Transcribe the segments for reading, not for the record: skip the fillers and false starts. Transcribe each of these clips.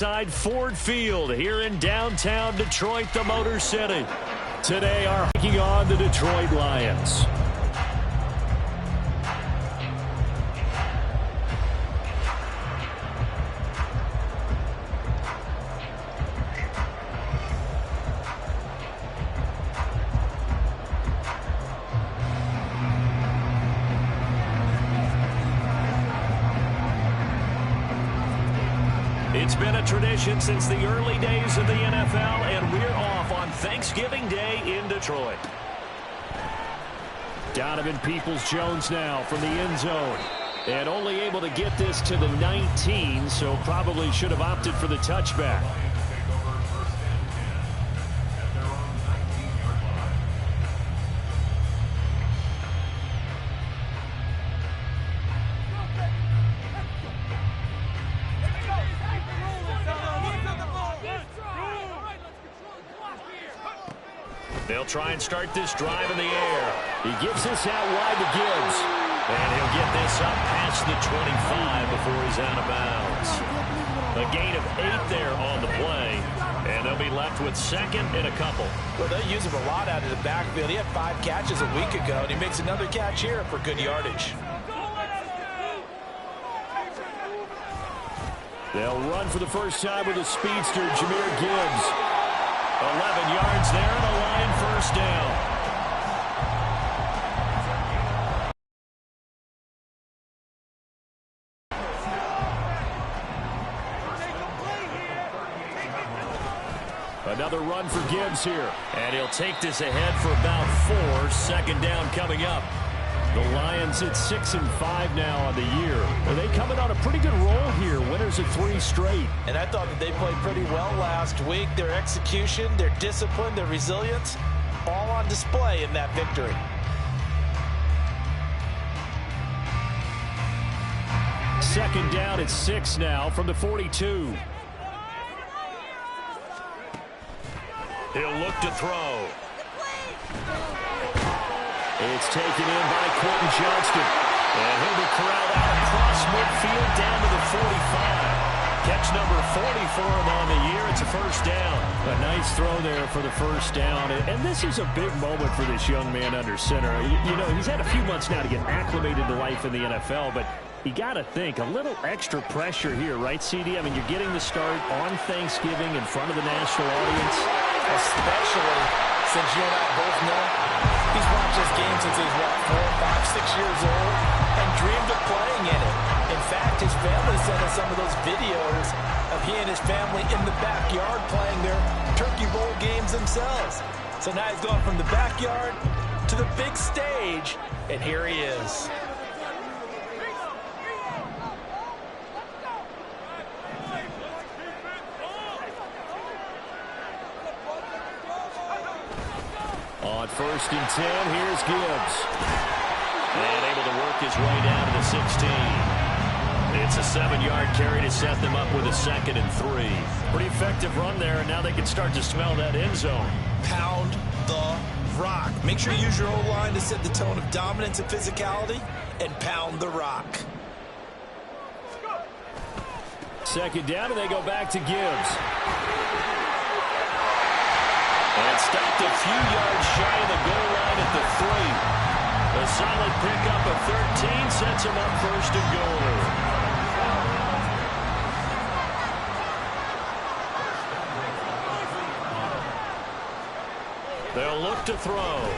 Side Ford Field here in downtown Detroit, the Motor City. Today, are taking on the Detroit Lions. It's been a tradition since the early days of the NFL, and we're off on Thanksgiving Day in Detroit. Donovan Peoples-Jones now from the end zone. And only able to get this to the 19, so probably should have opted for the touchback. They'll try and start this drive in the air. He gives this out wide to Gibbs. And he'll get this up past the 25 before he's out of bounds. A gain of 8 there on the play. And they'll be left with second and a couple. Well, they'll use him a lot out of the backfield. He had 5 catches a week ago, and he makes another catch here for good yardage. They'll run for the first time with a speedster, Jahmyr Gibbs. 11 yards there and a Lion first down. Another run for Gibbs here. And he'll take this ahead for about 4. Second down coming up. The Lions at 6-5 now on the year. Are they coming on a pretty good roll here? Winners of 3 straight. And I thought that they played pretty well last week. Their execution, their discipline, their resilience, all on display in that victory. Second down at 6 now from the 42. He'll look to throw. It's taken in by Quentin Johnston. And he'll be corralled out across midfield down to the 45. Catch number 40 for him on the year. It's a first down. A nice throw there for the first down. And this is a big moment for this young man under center. You know, he's had a few months now to get acclimated to life in the NFL, but you got to think a little extra pressure here, right, CD? I mean, you're getting the start on Thanksgiving in front of the national audience. Especially since you and I both know he's watched this game since he was, 4, 5, 6 years old and dreamed of playing in it. In fact, his family sent us some of those videos of he and his family in the backyard playing their Turkey Bowl games themselves. So now he's gone from the backyard to the big stage, and here he is. On 1st and 10, here's Gibbs. And able to work his way down to the 16. It's a 7-yard carry to set them up with a 2nd and 3. Pretty effective run there, and now they can start to smell that end zone. Pound the rock. Make sure you use your O-line to set the tone of dominance and physicality, and pound the rock. Second down, and they go back to Gibbs. And stopped a few yards shy of the goal line at the 3. A solid pickup of 13 sets him up 1st and goal. They'll look to throw.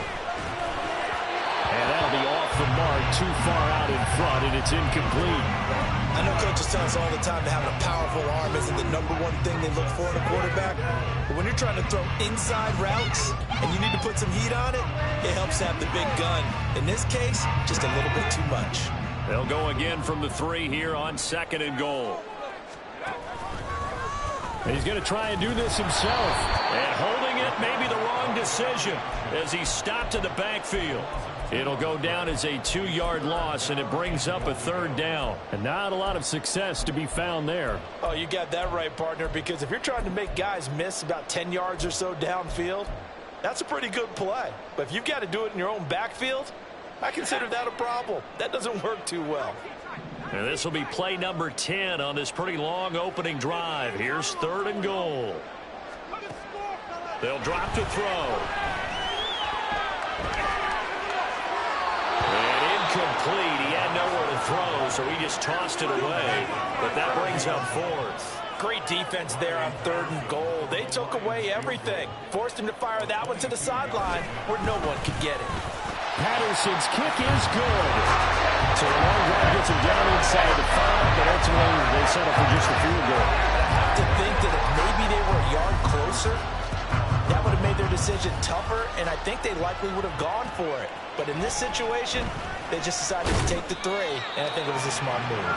And that'll be off the mark, too far out in front, and it's incomplete. I know coaches tell us all the time that having a powerful arm isn't the #1 thing they look for in a quarterback. But when you're trying to throw inside routes and you need to put some heat on it, it helps to have the big gun. In this case, just a little bit too much. They'll go again from the 3 here on 2nd and goal. He's going to try and do this himself. And holding it may be the wrong decision as he stopped in the backfield. It'll go down as a 2-yard loss, and it brings up a 3rd down. And not a lot of success to be found there. Oh, you got that right, partner, because if you're trying to make guys miss about 10 yards or so downfield, that's a pretty good play. But if you've got to do it in your own backfield, I consider that a problem. That doesn't work too well. And this will be play number 10 on this pretty long opening drive. Here's 3rd and goal. They'll drop to throw. And incomplete. He had nowhere to throw, so he just tossed it away. But that brings up 4th. Great defense there on 3rd and goal. They took away everything. Forced him to fire that one to the sideline where no one could get it. Patterson's kick is good. So the long drive gets him down inside the 5, but ultimately they settle for just a field goal. I have to think that if maybe they were a yard closer, that would have made their decision tougher, and I think they likely would have gone for it. But in this situation, they just decided to take the 3, and I think it was a smart move.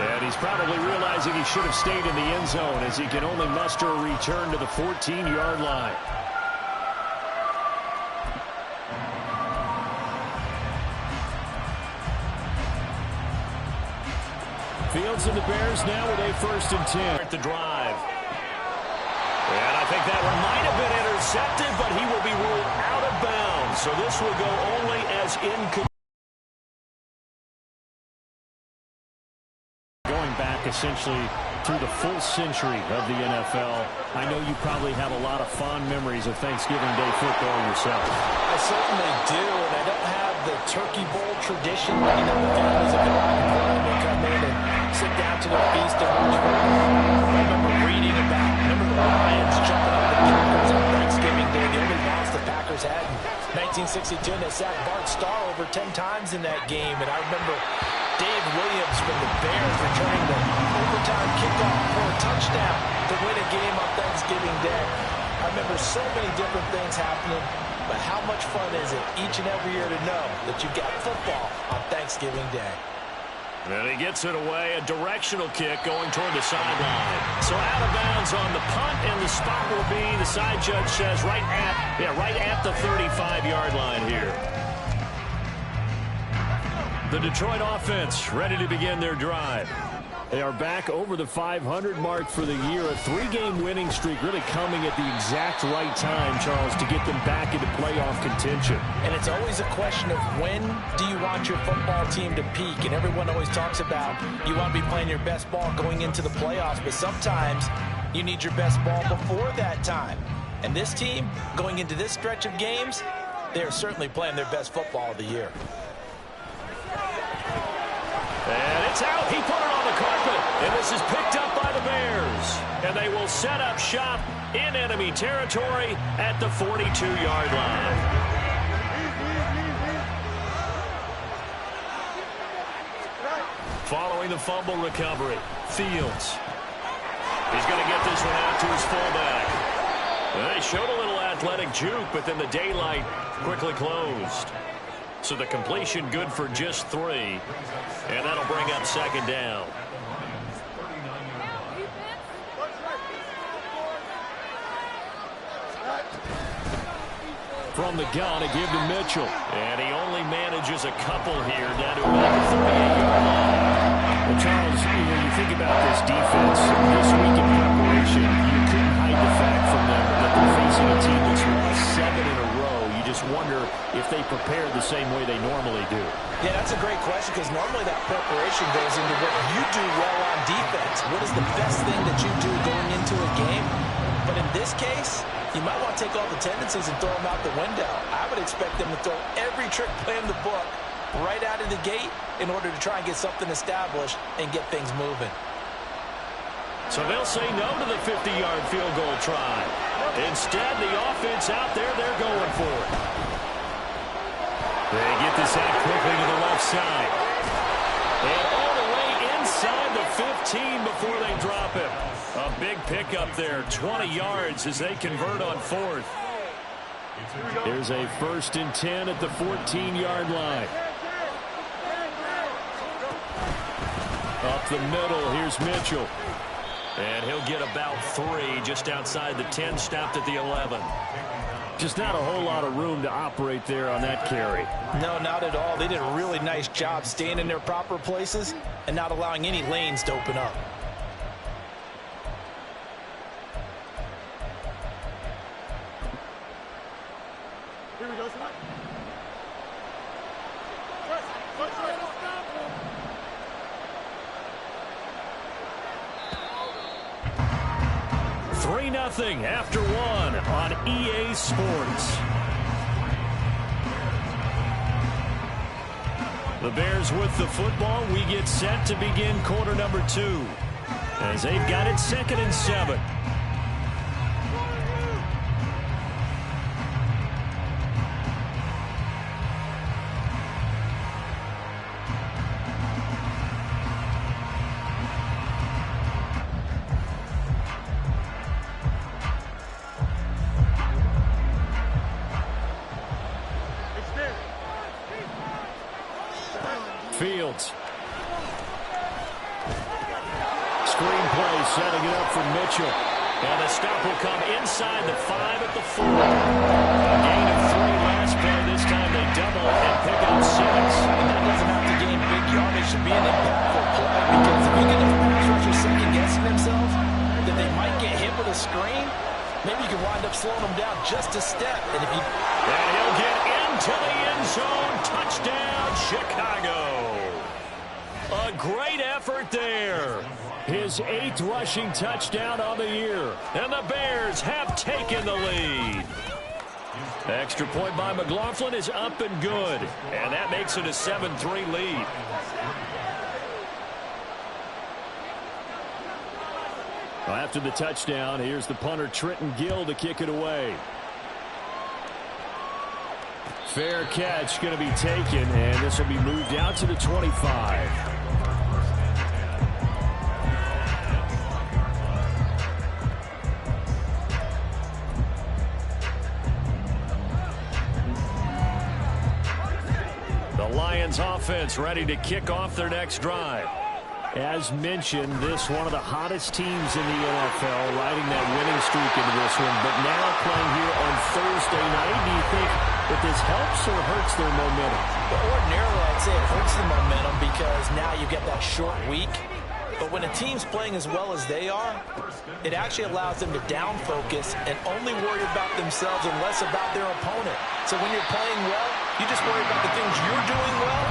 And he's probably realizing he should have stayed in the end zone as he can only muster a return to the 14-yard line. Fields and the Bears now with a 1st and 10 at the drive. And I think that one might have been intercepted, but he will be ruled out of bounds. So this will go only as incomplete. Going back essentially through the full century of the NFL, I know you probably have a lot of fond memories of Thanksgiving Day football yourself. I certainly do, and I don't have the Turkey Bowl tradition. You know, the families that go out and play, they come in and sit down to the feast and watch football. I remember reading about, the Lions jumping up the Packers on Thanksgiving Day. The only loss the Packers had in 1962, and they sacked Bart Starr over 10 times in that game. And I remember Dave Williams from the Bears returning the overtime kickoff for a touchdown to win a game on Thanksgiving Day. I remember so many different things happening, but how much fun is it each and every year to know that you've got football on Thanksgiving Day? And he gets it away, a directional kick going toward the sideline. So out of bounds on the punt, and the spot will be, the side judge says, right at the 35-yard line here. The Detroit offense ready to begin their drive. They are back over the 500 mark for the year. A 3-game winning streak really coming at the exact right time, Charles, to get them back into playoff contention. And it's always a question of when do you want your football team to peak? And everyone always talks about you want to be playing your best ball going into the playoffs, but sometimes you need your best ball before that time. And this team, going into this stretch of games, they are certainly playing their best football of the year. And it's out. He put it on the carpet. And this is picked up by the Bears. And they will set up shop in enemy territory at the 42-yard line. Following the fumble recovery, Fields. He's going to get this one out to his fullback. Well, they showed a little athletic juke, but then the daylight quickly closed. So the completion good for just 3. And that'll bring up 2nd down. From the gun, a give to Mitchell. And he only manages a couple here down to about the 38-yard line. Well, Charles, when you think about this defense, this week in preparation, you couldn't hide the fact from them that they're facing a team that's lost 7 in a row. You just wonder if they prepared the same way they normally do. Yeah, that's a great question, because normally that preparation goes into what you do well on defense. What is the best thing that you do going into a game? But in this case, you might want to take all the tendencies and throw them out the window. I would expect them to throw every trick play in the book right out of the gate in order to try and get something established and get things moving. So they'll say no to the 50-yard field goal try. Instead, the offense out there, they're going for it. They get this out quickly to the left side. And all the way inside the 15 before they drop him. A big pickup there, 20 yards as they convert on 4th. Here's a 1st and 10 at the 14-yard line. Up the middle, here's Mitchell. And he'll get about 3 just outside the 10, stopped at the 11. Just not a whole lot of room to operate there on that carry. No, not at all. They did a really nice job staying in their proper places and not allowing any lanes to open up. Here we go, son. 3-0 after one on EA Sports. The Bears with the football. We get set to begin quarter number 2 as they've got it 2nd and 7. Fields. Screenplay setting it up for Mitchell. And the stop will come inside the 5 at the 4. A gain of 3 last play. This time they double and pick up 6. And that doesn't have to gain big yardage to be an impactful play. Because if you get a pass rusher second-guessing themselves that they might get hit with a screen, maybe you can wind up slowing them down just a step. And he'll get into the end zone. Touchdown, Chicago. A great effort there. His 8th rushing touchdown on the year. And the Bears have taken the lead. Extra point by McLaughlin is up and good. And that makes it a 7-3 lead. Well, after the touchdown, here's the punter Trenton Gill to kick it away. Fair catch going to be taken, and this will be moved out to the 25. The Lions offense ready to kick off their next drive. As mentioned, this one of the hottest teams in the NFL, riding that winning streak into this one, but now playing here on Thursday night. Do you think that this helps or hurts their momentum? Well, ordinarily, I'd say it hurts the momentum because now you get that short week. But when a team's playing as well as they are, it actually allows them to down focus and only worry about themselves and less about their opponent. So when you're playing well, you just worry about the things you're doing well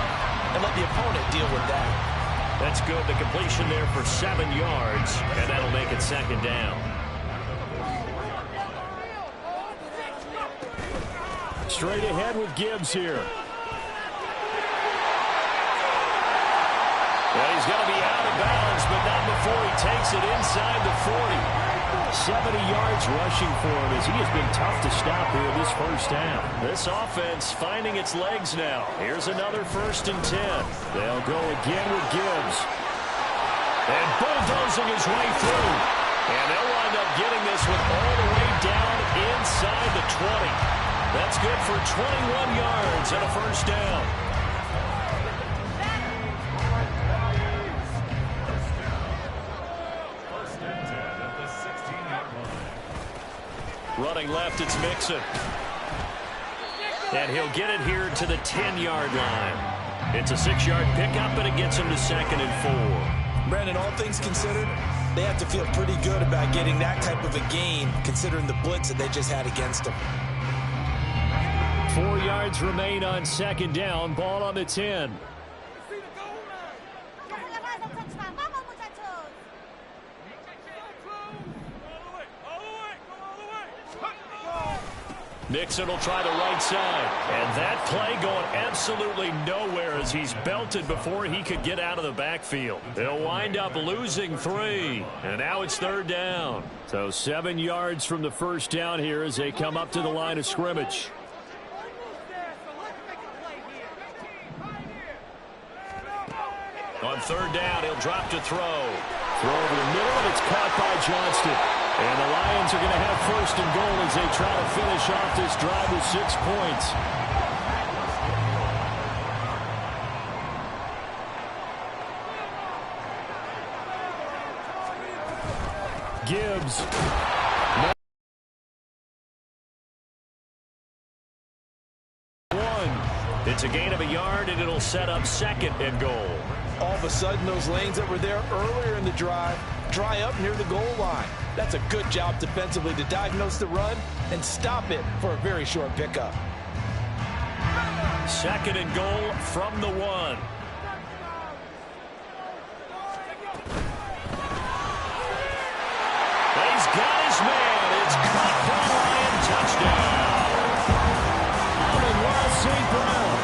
and let the opponent deal with that. That's good. The completion there for 7 yards, and that'll make it 2nd down. Straight ahead with Gibbs here. Well, he's going to be out of bounds, but not before he takes it inside the 40. 70 yards rushing for him as he has been tough to stop here this first half. This offense finding its legs now. Here's another 1st and 10. They'll go again with Gibbs. And bulldozing his way through. And they'll wind up getting this one all the way down inside the 20. That's good for 21 yards and a 1st down. Running left, it's Mixon. And he'll get it here to the 10-yard line. It's a 6-yard pickup, and it gets him to 2nd and 4. Brandon, all things considered, they have to feel pretty good about getting that type of a gain, considering the blitz that they just had against them. 4 yards remain on 2nd down. Ball on the 10. Mixon will try the right side. And that play going absolutely nowhere as he's belted before he could get out of the backfield. They'll wind up losing 3. And now it's 3rd down. So 7 yards from the 1st down here as they come up to the line of scrimmage. On 3rd down, he'll drop to throw. Throw over the middle, and it's caught by Johnston. And the Lions are going to have 1st and goal as they try to finish off this drive with 6 points. Gibbs. It's a gain of a yard, and it'll set up 2nd and goal. All of a sudden, those lanes that were there earlier in the drive dry up near the goal line. That's a good job defensively to diagnose the run and stop it for a very short pickup. 2nd and goal from the 1. He's got it his man. It's caught for a Lion touchdown. Amon-Ra St. Brown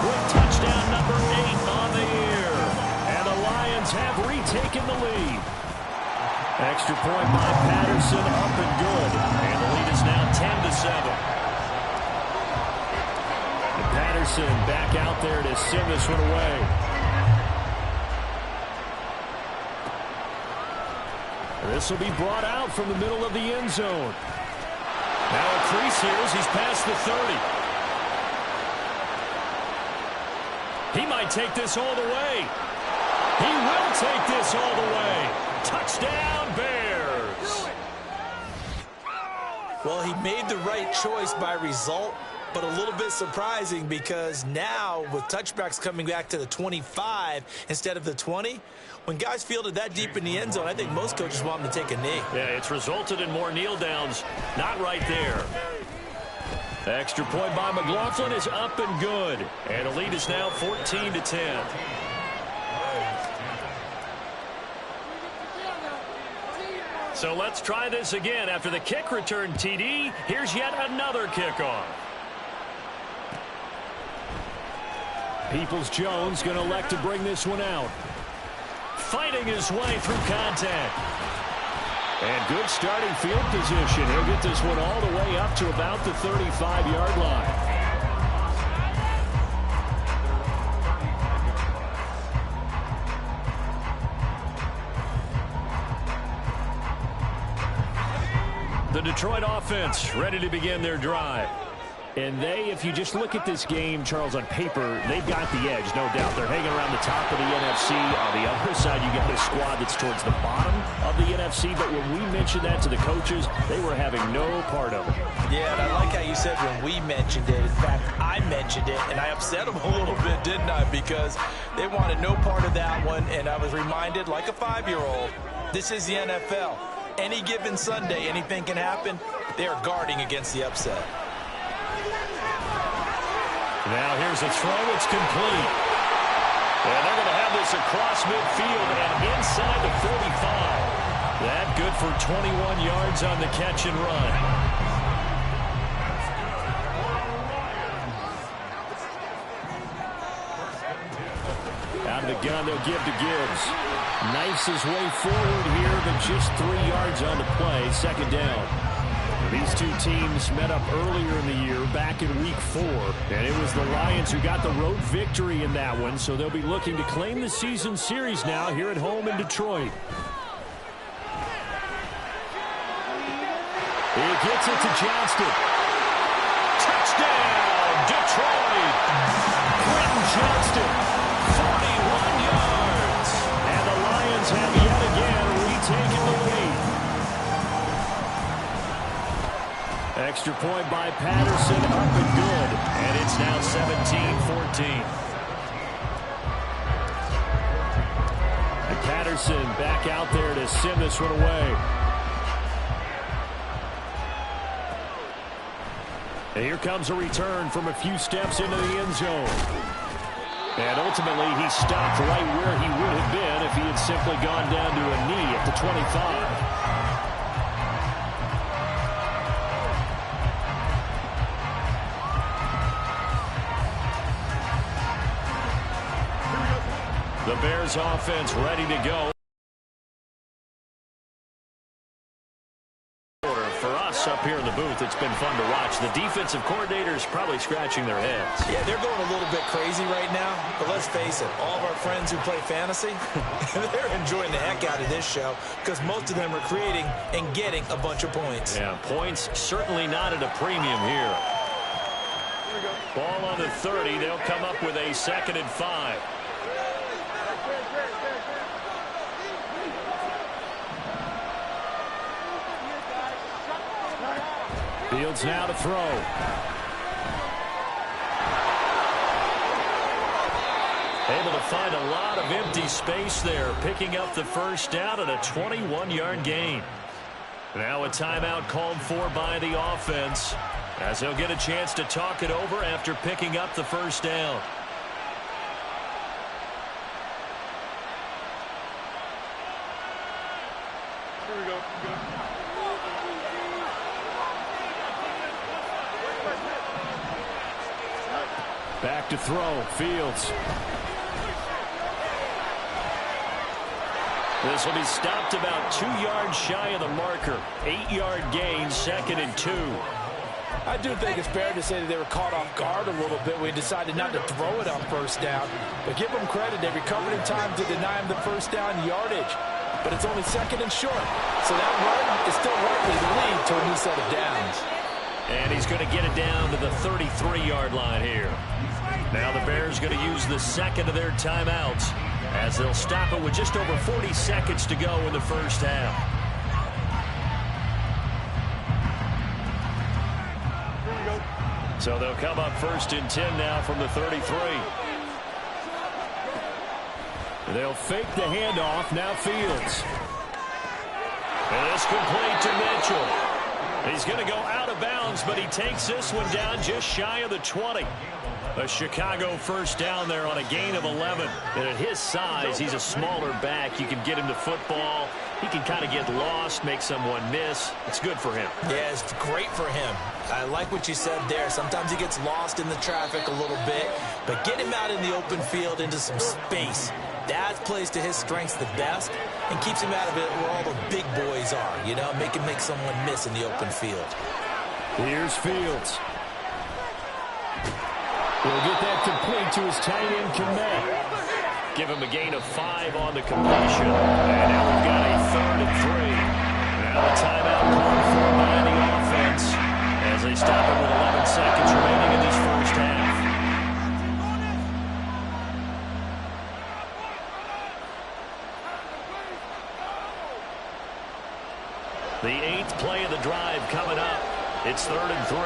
with touchdown number 8 on the year. And the Lions have retaken the lead. Extra point by Patterson, up and good. And the lead is now 10-7. And Patterson back out there to send this one away. This will be brought out from the middle of the end zone. Now a crease here as he's past the 30. He might take this all the way. He will take this all the way. Touchdown, Bears. Well, he made the right choice by result, but a little bit surprising because now with touchbacks coming back to the 25 instead of the 20, when guys fielded that deep in the end zone, I think most coaches want them to take a knee. Yeah, it's resulted in more kneel downs. Not right there. Extra point by McLaughlin is up and good. And the lead is now 14-10. So let's try this again. After the kick return TD, here's yet another kickoff. Peoples-Jones going to elect to bring this one out. Fighting his way through contact. And good starting field position. He'll get this one all the way up to about the 35-yard line. The Detroit offense ready to begin their drive. And they, if you just look at this game, Charles, on paper, they've got the edge, no doubt. They're hanging around the top of the NFC. On the other side, you got a squad that's towards the bottom of the NFC. But when we mentioned that to the coaches, they were having no part of it. Yeah, and I like how you said when we mentioned it. In fact, I mentioned it, and I upset them a little bit, didn't I? Because they wanted no part of that one, and I was reminded, like a 5-year-old, this is the NFL. Any given Sunday, anything can happen. They are guarding against the upset. Now here's a throw. It's complete. And they're going to have this across midfield and inside the 45. That good for 21 yards on the catch and run. Out of the gun, they'll give to Gibbs. Knifes his way forward here, but just 3 yards on the play. Second down. These two teams met up earlier in the year, back in Week 4. And it was the Lions who got the road victory in that one, so they'll be looking to claim the season series now here at home in Detroit. He gets it to Johnston. Touchdown, Detroit! Quentin Johnston, 41 yards. And the Lions have yet again retaken the lead. Extra point by Patterson, up and good. And it's now 17-14. And Patterson back out there to send this one away. And here comes a return from a few steps into the end zone. And ultimately, he stopped right where he would have been if he had simply gone down to a knee at the 25. The Bears offense ready to go. For us up here in the booth, it's been fun to watch. The defensive coordinators probably scratching their heads. Yeah, they're going a little bit crazy right now. But let's face it, all of our friends who play fantasy, they're enjoying the heck out of this show because most of them are creating and getting a bunch of points. Yeah, points certainly not at a premium here. Ball on the 30. They'll come up with a 2nd and 5. Fields now to throw. Able to find a lot of empty space there, picking up the first down and a 21-yard gain. Now a timeout called for by the offense, as he'll get a chance to talk it over after picking up the first down. Here we go. Back to throw. Fields. This will be stopped about 2 yards shy of the marker. 8-yard gain, 2nd and 2. I do think it's fair to say that they were caught off guard a little bit when he decided not to throw it on first down. But give them credit. They recovered in time to deny him the first down yardage. But it's only 2nd and short. So that run is still likely to lead to a new set of downs. And he's going to get it down to the 33-yard line here. Now the Bears going to use the second of their timeouts as they'll stop it with just over 40 seconds to go in the first half. So they'll come up 1st and 10 now from the 33. They'll fake the handoff. Now Fields. And it's complete to Mitchell. He's going to go out of bounds, but he takes this one down just shy of the 20. A Chicago first down there on a gain of 11. And at his size, he's a smaller back. You can get him to football. He can kind of get lost, make someone miss. It's good for him. Yeah, it's great for him. I like what you said there. Sometimes he gets lost in the traffic a little bit. But get him out in the open field into some space. That plays to his strengths the best and keeps him out of it where all the big boys are. You know, make him make someone miss in the open field. Here's Fields. He'll get that complete to his tight end, Komet. Give him a gain of 5 on the completion. And now we've got a 3rd and 3. Now a timeout called for by the offense as they stop it with 11 seconds remaining in this first half. The 8th play of the drive coming up. It's 3rd and 3.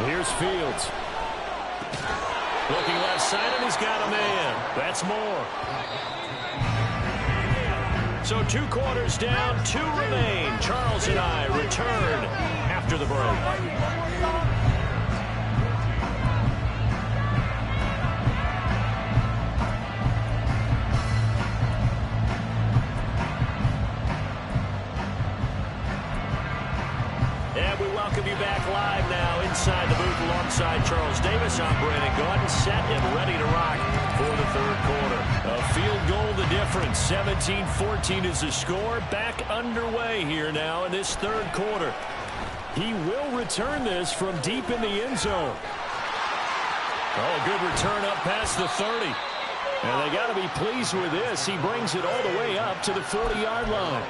Here's Fields. Looking left side, and he's got a man. That's more. So 2 quarters down, 2 remain. Charles and I return after the break. Welcome you back live now inside the booth alongside Charles Davis. I'm Brandon Gaudin, set and ready to rock for the 3rd quarter. A field goal the difference. 17-14 is the score. Back underway here now in this 3rd quarter. He will return this from deep in the end zone. Oh, good return up past the 30. And they got to be pleased with this. He brings it all the way up to the 40-yard line.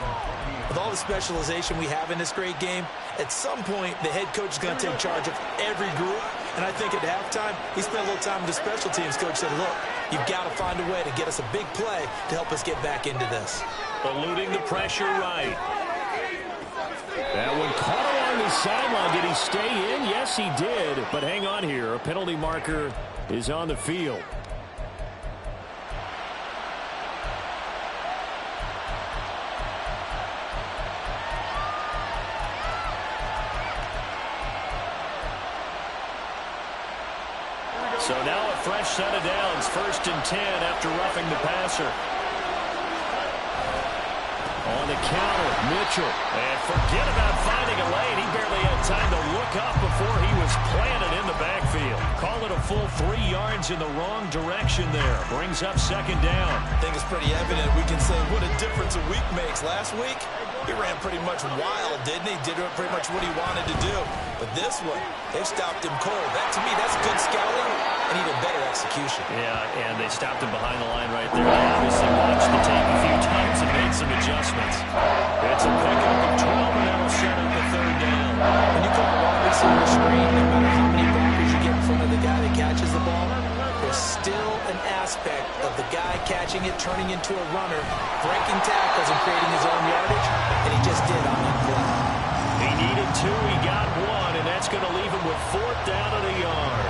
With all the specialization we have in this great game, at some point the head coach is going to take charge of every group. And I think at halftime, he spent a little time with the special teams coach, said, look, you've got to find a way to get us a big play to help us get back into this. Eluding the pressure right. That one caught along the sideline. Did he stay in? Yes, he did. But hang on here. A penalty marker is on the field. So now a fresh set of downs. 1st and 10 after roughing the passer. On the counter, Mitchell. And forget about finding a lane. He barely had time to look up before he was planted in the backfield. Call it a full 3 yards in the wrong direction there. Brings up 2nd down. I think it's pretty evident. We can say what a difference a week makes. Last week, he ran pretty much wild, didn't he? Did pretty much what he wanted to do. But this one, they've stopped him cold. That, to me, that's good scouting and even better execution. Yeah, and they stopped him behind the line right there. They obviously watched the tape a few times and made some adjustments. It's a pickup of 12, and that'll set up the 3rd down. When you call a wide receiver screen, no matter how many blockers you get in front of the guy that catches the ball, there's still an aspect of the guy catching it, turning into a runner, breaking tackles and creating his own yardage, and he just did on that play. He needed 2, he got 1, and that's going to leave him with 4th down and a yard.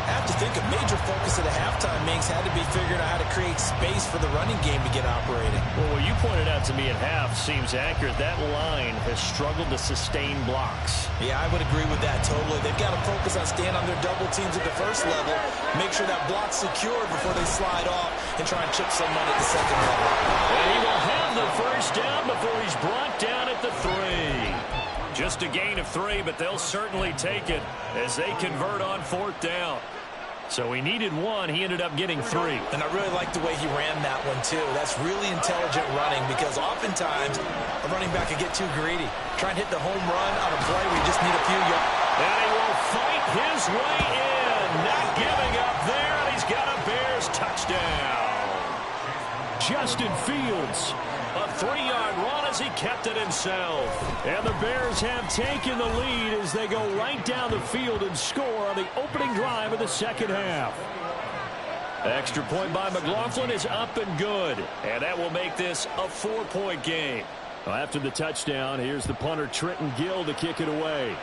I have to think a major focus of the halftime makes had to be figuring out how to create space for the running game to get operating. Well, what you pointed out to me at half seems accurate. That line has struggled to sustain blocks. Yeah, I would agree with that totally. They've got to focus on staying on their double teams at the first level, make sure that block's secure before they slide off and try and chip someone at the 2nd level. And he will have the 1st down before he's brought down at the 3. Just a gain of 3, but they'll certainly take it as they convert on 4th down. So he needed 1. He ended up getting 3. And I really like the way he ran that one, too. That's really intelligent running because oftentimes a running back can get too greedy. Try and hit the home run on a play where you just need a few yards. And he will fight his way in. Not giving up there, and he's got a Bears touchdown. Justin Fields, a 3-yard run as he kept it himself. And the Bears have taken the lead as they go right down the field and score on the opening drive of the second half. Extra point by McLaughlin is up and good. And that will make this a 4-point game. Well, after the touchdown, here's the punter Trenton Gill to kick it away.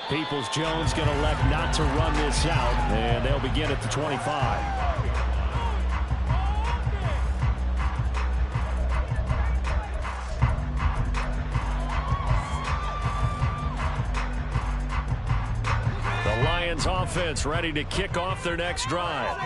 Peoples-Jones going to elect not to run this out, and they'll begin at the 25. Offense ready to kick off their next drive.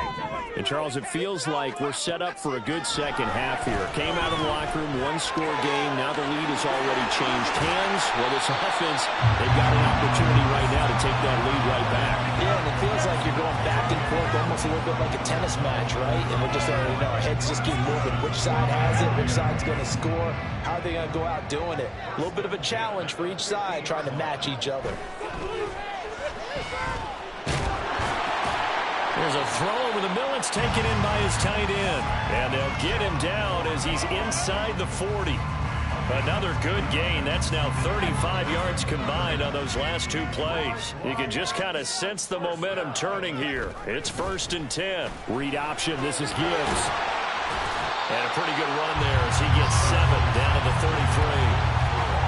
And Charles, it feels like we're set up for a good second half here. Came out of the locker room, 1-score game. Now the lead has already changed hands. Well, this offense, they've got an opportunity right now to take that lead right back. Yeah, and it feels like you're going back and forth almost a little bit like a tennis match, right? And we're just, our heads just keep moving. Which side has it? Which side's going to score? How are they going to go out doing it? A little bit of a challenge for each side trying to match each other. There's a throw over the middle. It's taken in by his tight end. And they'll get him down as he's inside the 40. Another good gain. That's now 35 yards combined on those last 2 plays. You can just kind of sense the momentum turning here. It's 1st and 10. Read option. This is Gibbs. And a pretty good run there as he gets 7 down to the 33.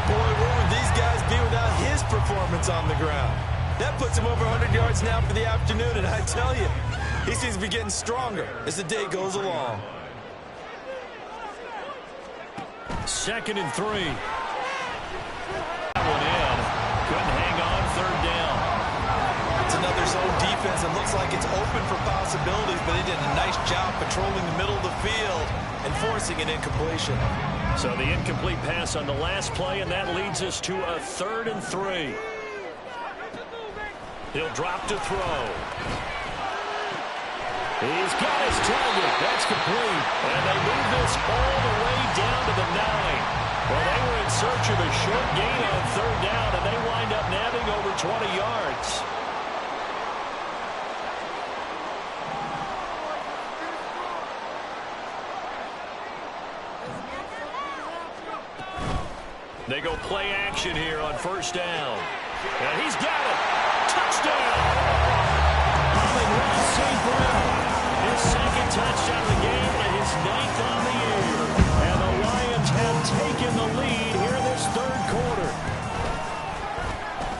Boy, where would these guys be without his performance on the ground? That puts him over 100 yards now for the afternoon, and I tell you, he seems to be getting stronger as the day goes along. 2nd and 3. That one in. Couldn't hang on 3rd down. It's another zone defense. It looks like it's open for possibilities, but they did a nice job patrolling the middle of the field and forcing an incompletion. So the incomplete pass on the last play, and that leads us to a 3rd and 3. He'll drop to throw. He's got his target. That's complete. And they move this all the way down to the 9. Well, they were in search of a short gain on 3rd down, and they wind up nabbing over 20 yards. They go play action here on 1st down. And he's got it. Touchdown! St. Brown, his 2nd touchdown of the game and his 9th on the year. And the Lions have taken the lead here in this 3rd quarter.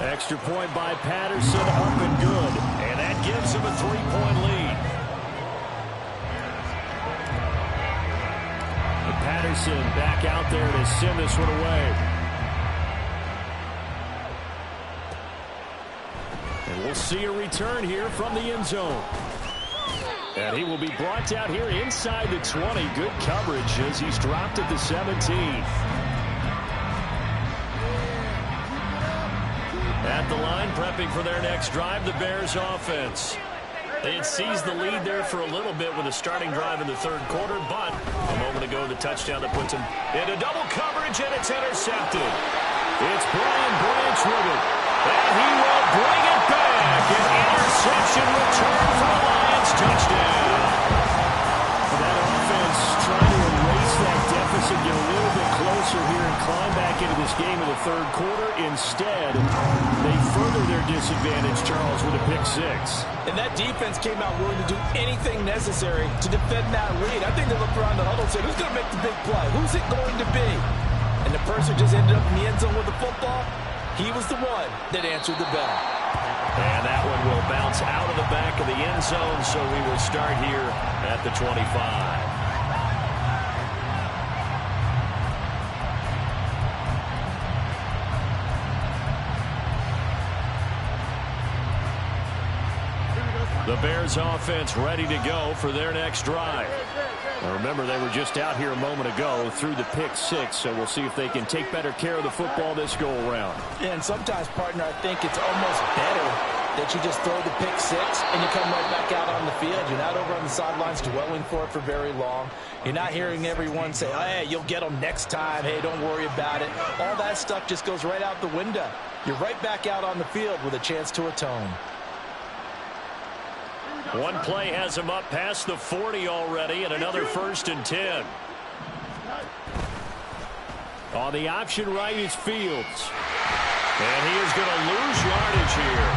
Extra point by Patterson, up and good. And that gives him a 3-point lead. And Patterson back out there to send this one away. And we'll see a return here from the end zone. And he will be brought out here inside the 20. Good coverage as he's dropped at the 17. At the line, prepping for their next drive, the Bears offense. They had seized the lead there for a little bit with a starting drive in the 3rd quarter, but a moment ago, the touchdown that puts him into double coverage, and it's intercepted. It's Brian Branch with it. And he will bring it back. An interception return for the Lions. Touchdown. That offense trying to erase that deficit, get a little bit closer here and climb back into this game in the 3rd quarter. Instead, they further their disadvantage, Charles, with a pick 6. And that defense came out willing to do anything necessary to defend that lead. I think they looked around the huddle and said, who's going to make the big play? Who's it going to be? And the person who just ended up in the end zone with the football, he was the one that answered the bell. And that one will bounce out of the back of the end zone, so we will start here at the 25. The Bears offense ready to go for their next drive. Now remember, they were just out here a moment ago through the pick six, so we'll see if they can take better care of the football this go-around. Yeah, and sometimes, partner, I think it's almost better that you just throw the pick six and you come right back out on the field. You're not over on the sidelines dwelling for it for very long. You're not hearing everyone say, oh, hey, you'll get them next time. Hey, don't worry about it. All that stuff just goes right out the window. You're right back out on the field with a chance to atone. One play has him up past the 40 already, and another 1st and 10. On the option right is Fields. And he is going to lose yardage here.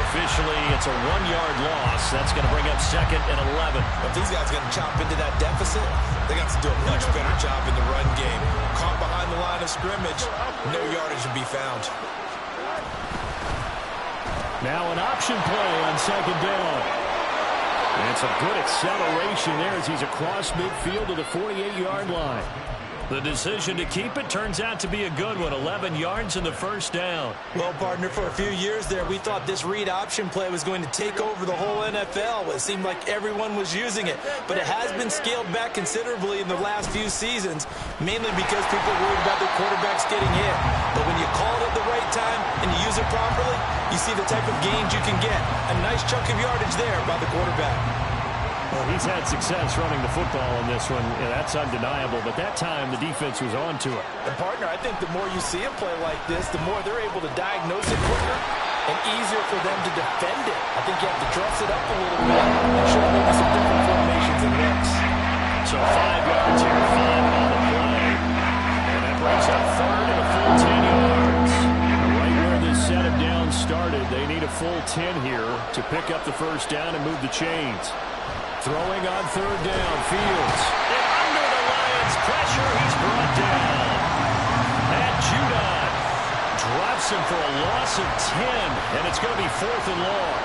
Officially, it's a 1-yard loss. That's going to bring up 2nd and 11. If these guys are going to chop into that deficit, they got to do a much better job in the run game. Caught behind the line of scrimmage, no yardage to be found. Now an option play on 2nd down. And it's a good acceleration there as he's across midfield to the 48-yard line. The decision to keep it turns out to be a good one. 11 yards in the 1st down. Well, partner, for a few years there, we thought this read option play was going to take over the whole NFL. It seemed like everyone was using it. But it has been scaled back considerably in the last few seasons, mainly because people are worried about their quarterbacks getting hit. But when you call it at the right time and you use it properly, you see the type of gains you can get. A nice chunk of yardage there by the quarterback. Well, he's had success running the football in this one. Yeah, that's undeniable. But that time, the defense was on to it. And, partner, I think the more you see a play like this, the more they're able to diagnose it quicker and easier for them to defend it. I think you have to dress it up a little bit and show maybe some different formations and mix. So 5 yards here, 5 on the play. And that brings up 3rd and a full 10 yards. Right where this set of downs started, they need a full 10 here to pick up the 1st down and move the chains. Throwing on 3rd down, Fields. And under the Lions' pressure, he's brought down. And Judon drops him for a loss of 10, and it's going to be 4th and long.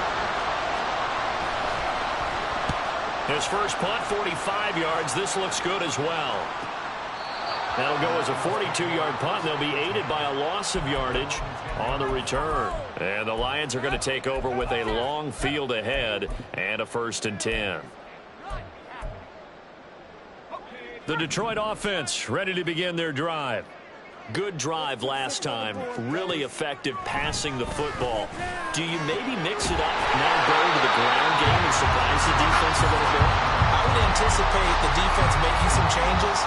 His first punt, 45 yards. This looks good as well. That'll go as a 42-yard punt, and they'll be aided by a loss of yardage on the return. And the Lions are going to take over with a long field ahead and a 1st and 10. The Detroit offense ready to begin their drive. Good drive last time. Really effective passing the football. Do you maybe mix it up, now go to the ground game and surprise the defense a little bit? I would anticipate the defense making some changes,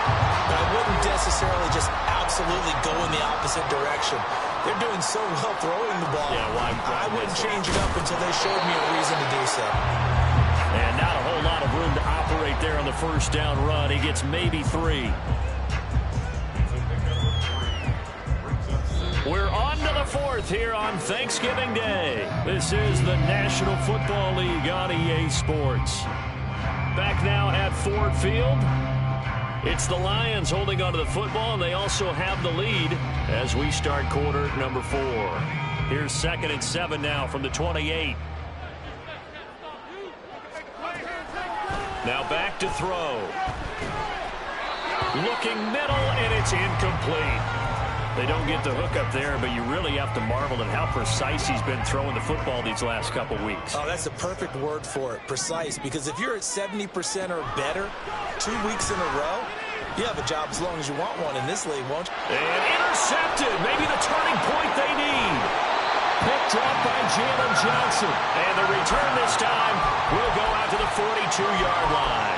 but I wouldn't necessarily just absolutely go in the opposite direction. They're doing so well throwing the ball. Yeah, why I wouldn't change it up until they showed me a reason to do so. And not a whole lot of room to operate there on the 1st down run. He gets maybe 3. We're on to the 4th here on Thanksgiving Day. This is the National Football League on EA Sports. Back now at Ford Field. It's the Lions holding onto the football, and they also have the lead as we start quarter number 4. Here's 2nd and 7 now from the 28. Now back to throw. Looking middle, and it's incomplete. They don't get the hook up there, but you really have to marvel at how precise he's been throwing the football these last couple weeks. Oh, that's the perfect word for it, precise, because if you're at 70% or better 2 weeks in a row, you have a job as long as you want one in this league, won't you? And intercepted, maybe the turning point they need. Picked up by Jalen Johnson. And the return this time will go out to the 42-yard line.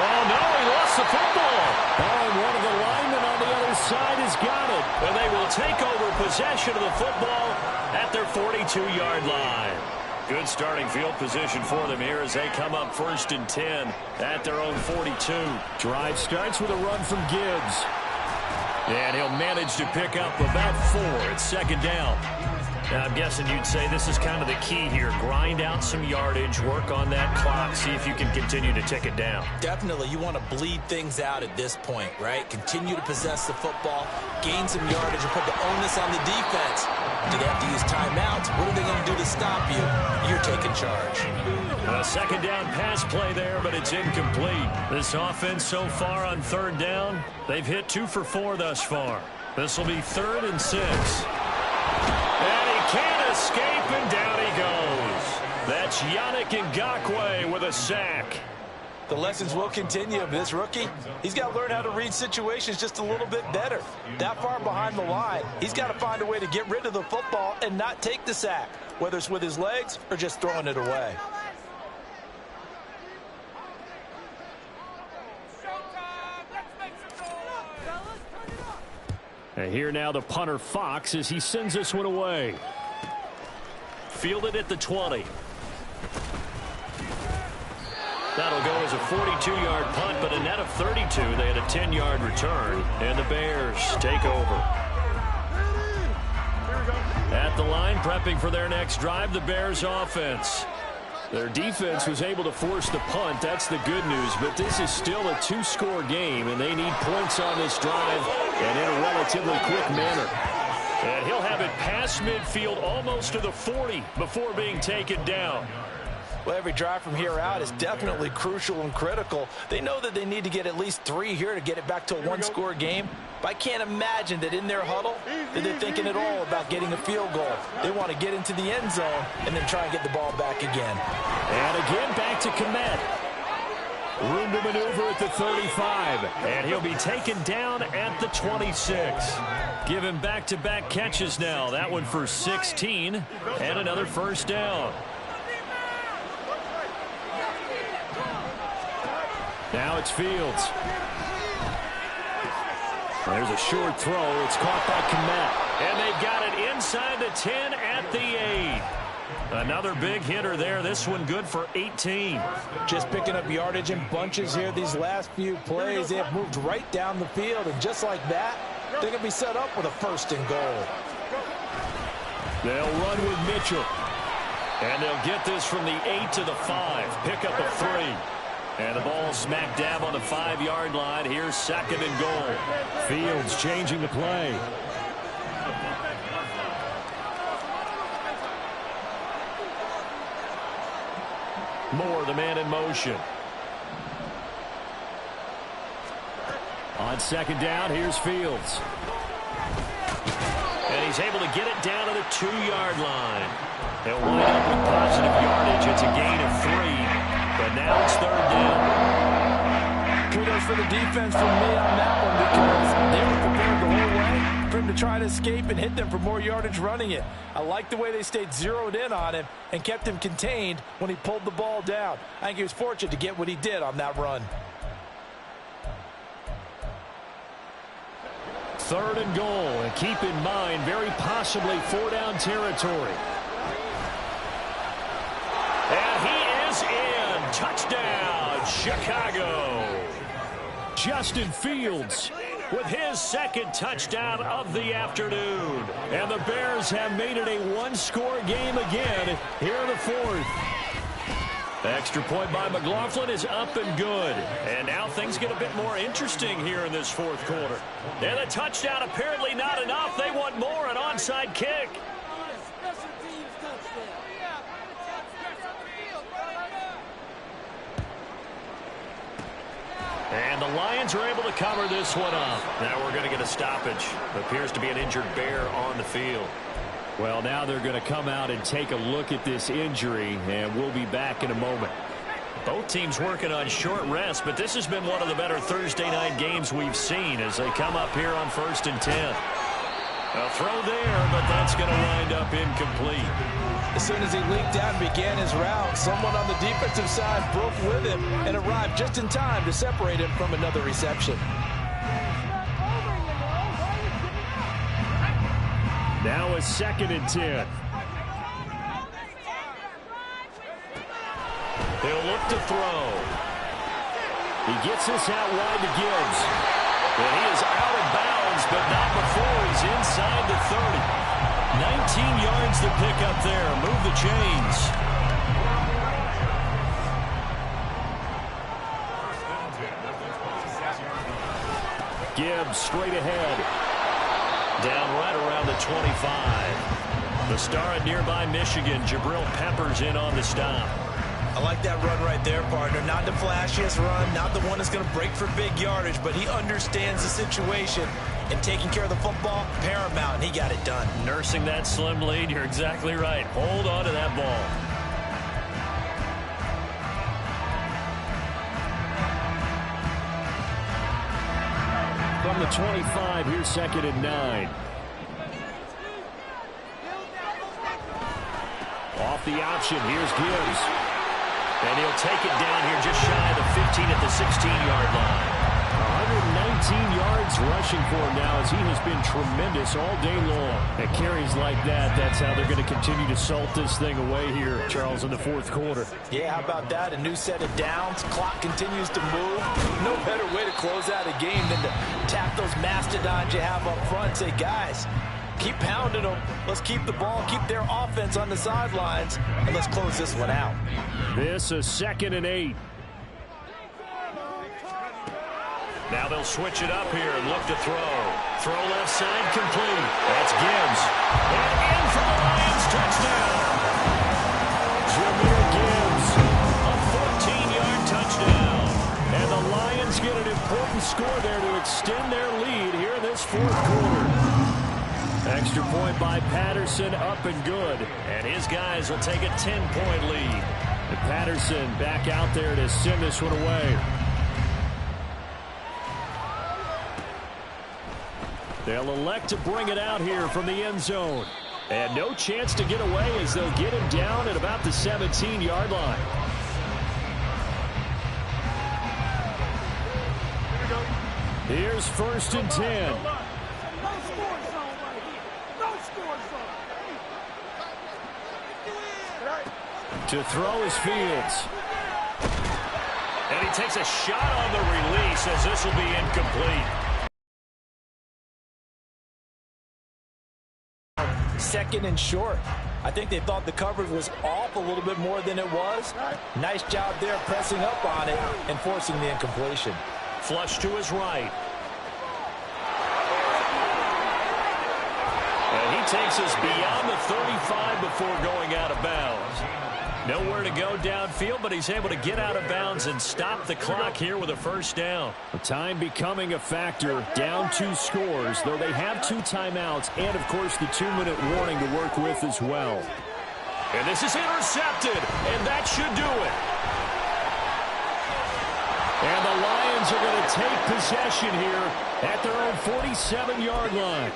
Oh, no, he lost the football. Oh, and one of the linemen on the other side has got it. And they will take over possession of the football at their 42-yard line. Good starting field position for them here as they come up 1st and 10 at their own 42. Drive starts with a run from Gibbs. And he'll manage to pick up about 4 at 2nd down. Now, I'm guessing you'd say this is kind of the key here. Grind out some yardage, work on that clock, see if you can continue to tick it down. Definitely, you want to bleed things out at this point, right? Continue to possess the football, gain some yardage, and put the onus on the defense. Do they have to use timeouts? What are they going to do to stop you? You're taking charge. A second down pass play there, but it's incomplete. This offense so far on third down, they've hit 2 for 4 thus far. This will be 3rd and 6. And he can't escape, and down he goes. That's Yannick Ngakoue with a sack. The lessons will continue of this rookie. He's got to learn how to read situations just a little bit better. That far behind the line, he's got to find a way to get rid of the football and not take the sack, whether it's with his legs or just throwing it away. And here now the punter Fox as he sends this one away. Fielded at the 20. That'll go as a 42-yard punt, but a net of 32. They had a 10-yard return, and the Bears take over. At the line, prepping for their next drive, the Bears offense. Their defense was able to force the punt. That's the good news, but this is still a 2-score game, and they need points on this drive and in a relatively quick manner. And he'll have it past midfield almost to the 40 before being taken down. Well, every drive from here out is definitely crucial and critical. They know that they need to get at least 3 here to get it back to a 1-score game. But I can't imagine that in their huddle that they're thinking at all about getting a field goal. They want to get into the end zone and then try and get the ball back again. And again back to Komet. Room to maneuver at the 35. And he'll be taken down at the 26. Give him back-to-back catches now. That one for 16 and another first down. Now it's Fields. There's a short throw. It's caught by Komet. And they've got it inside the 10 at the 8. Another big hitter there. This one good for 18. Just picking up yardage in bunches here these last few plays. They have moved right down the field. And just like that, they're going to be set up with a 1st and goal. They'll run with Mitchell. And they'll get this from the 8 to the 5. Pick up a 3. And the ball smack dab on the 5-yard line. Here's 2nd and goal. Fields changing the play. Moore, the man in motion. On 2nd down, here's Fields. And he's able to get it down to the 2-yard line. They'll wind up with positive yardage. It's a gain of 3. But now it's 3rd down. Kudos for the defense from me on that one because they were prepared the whole way for him to try to escape and hit them for more yardage running it. I like the way they stayed zeroed in on him and kept him contained when he pulled the ball down. I think he was fortunate to get what he did on that run. 3rd and goal. And keep in mind, very possibly 4-down territory. And he is in. Touchdown, Chicago. Justin Fields with his 2nd touchdown of the afternoon. And the Bears have made it a 1-score game again here in the 4th. Extra point by McLaughlin is up and good. And now things get a bit more interesting here in this 4th quarter. And the touchdown apparently not enough. They want more, an onside kick. And the Lions are able to cover this one up. Now we're going to get a stoppage. Appears to be an injured Bear on the field. Well, now they're going to come out and take a look at this injury, and we'll be back in a moment. Both teams working on short rest, but this has been one of the better Thursday night games we've seen as they come up here on 1st and 10. A throw there, but that's going to wind up incomplete. As soon as he leaped out and began his route, someone on the defensive side broke with him and arrived just in time to separate him from another reception. Now a 2nd and 10. He'll look to throw. He gets this out wide to Gibbs. And he is out of bounds, but not before he's inside the 30. 19 yards to pick up there. Move the chains. Gibbs straight ahead. Down right around the 25. The star at nearby Michigan, Jabril Peppers, in on the stop. I like that run right there, partner. Not the flashiest run, not the one that's going to break for big yardage, but he understands the situation, and taking care of the football, paramount, and he got it done. Nursing that slim lead, you're exactly right. Hold on to that ball. From the 25, here's 2nd and 9. Off the option, here's Gibbs. And he'll take it down here just shy of the 15 at the 16-yard line. 119 yards rushing for him now as he has been tremendous all day long. At carries like that, that's how they're going to continue to salt this thing away here, Charles, in the 4th quarter. Yeah, how about that? A new set of downs. Clock continues to move. No better way to close out a game than to tap those mastodons you have up front and say, guys, keep pounding them. Let's keep the ball, keep their offense on the sidelines, and let's close this one out. This is 2nd and 8. Now they'll switch it up here and look to throw. Throw left side complete. That's Gibbs. And in for the Lions, touchdown. Jameer Gibbs, a 14-yard touchdown. And the Lions get an important score there to extend their lead here in this 4th quarter. Extra point by Patterson, up and good. And his guys will take a 10-point lead. And Patterson back out there to send this one away. They'll elect to bring it out here from the end zone. And no chance to get away as they'll get him down at about the 17-yard line. Here's 1st and 10. To throw is Fields. And he takes a shot on the release as this will be incomplete. 2nd and short. I think they thought the coverage was off a little bit more than it was. Nice job there pressing up on it and forcing the incompletion. Flush to his right. And he takes us beyond the 35 before going out of bounds. Nowhere to go downfield, but he's able to get out of bounds and stop the clock here with a 1st down. The time becoming a factor. Down 2 scores, though they have 2 timeouts and, of course, the 2-minute warning to work with as well. And this is intercepted, and that should do it. And the Lions are going to take possession here at their own 47-yard line.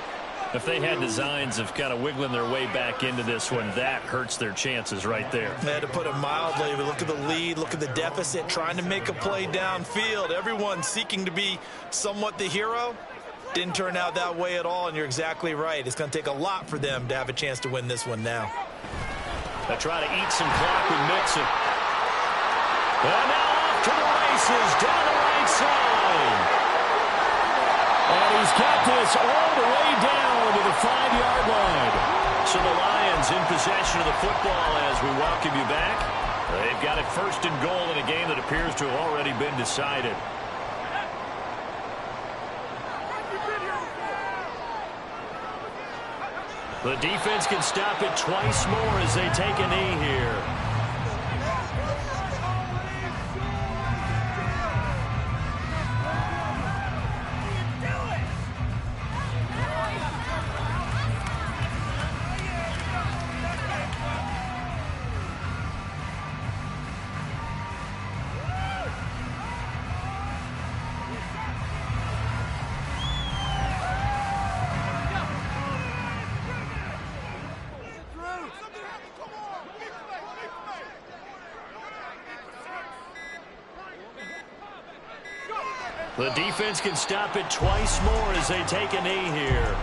If they had designs of kind of wiggling their way back into this one, that hurts their chances right there. They had to put it mildly. Look at the lead, look at the deficit, trying to make a play downfield. Everyone seeking to be somewhat the hero. Didn't turn out that way at all, and you're exactly right. It's going to take a lot for them to have a chance to win this one now. They'll try to eat some clock with Mixon. And now off to the races down the right side. And he's got this all the way down to the 5-yard line. So the Lions in possession of the football as we welcome you back. They've got it 1st and goal in a game that appears to have already been decided. The defense can stop it twice more as they take a knee here. The defense can stop it twice more as they take a knee here.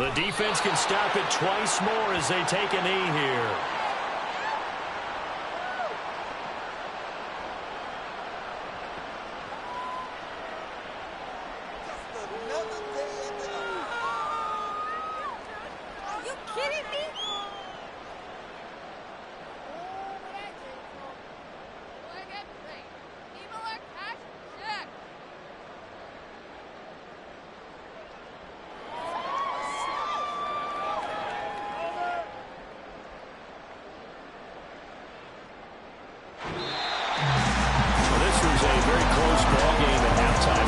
The defense can stop it twice more as they take a knee here. Are you kidding me?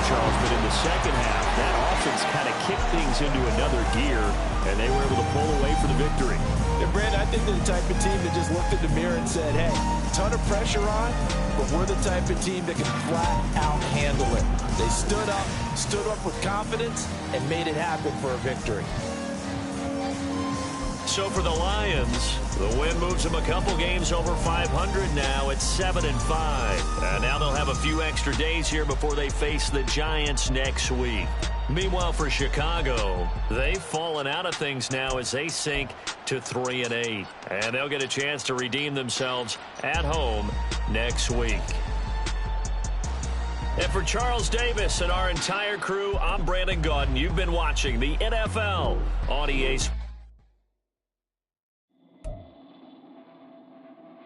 Charles, but in the second half, that offense kind of kicked things into another gear, and they were able to pull away for the victory. And Brandon, I think they're the type of team that just looked in the mirror and said, hey, ton of pressure on, but we're the type of team that can flat out handle it. They stood up with confidence, and made it happen for a victory. So for the Lions, the win moves them a couple games over 500 now at 7-5. And now they'll have a few extra days here before they face the Giants next week. Meanwhile, for Chicago, they've fallen out of things now as they sink to 3-8. And they'll get a chance to redeem themselves at home next week. And for Charles Davis and our entire crew, I'm Brandon Gaudin. You've been watching the NFL on EA Sports.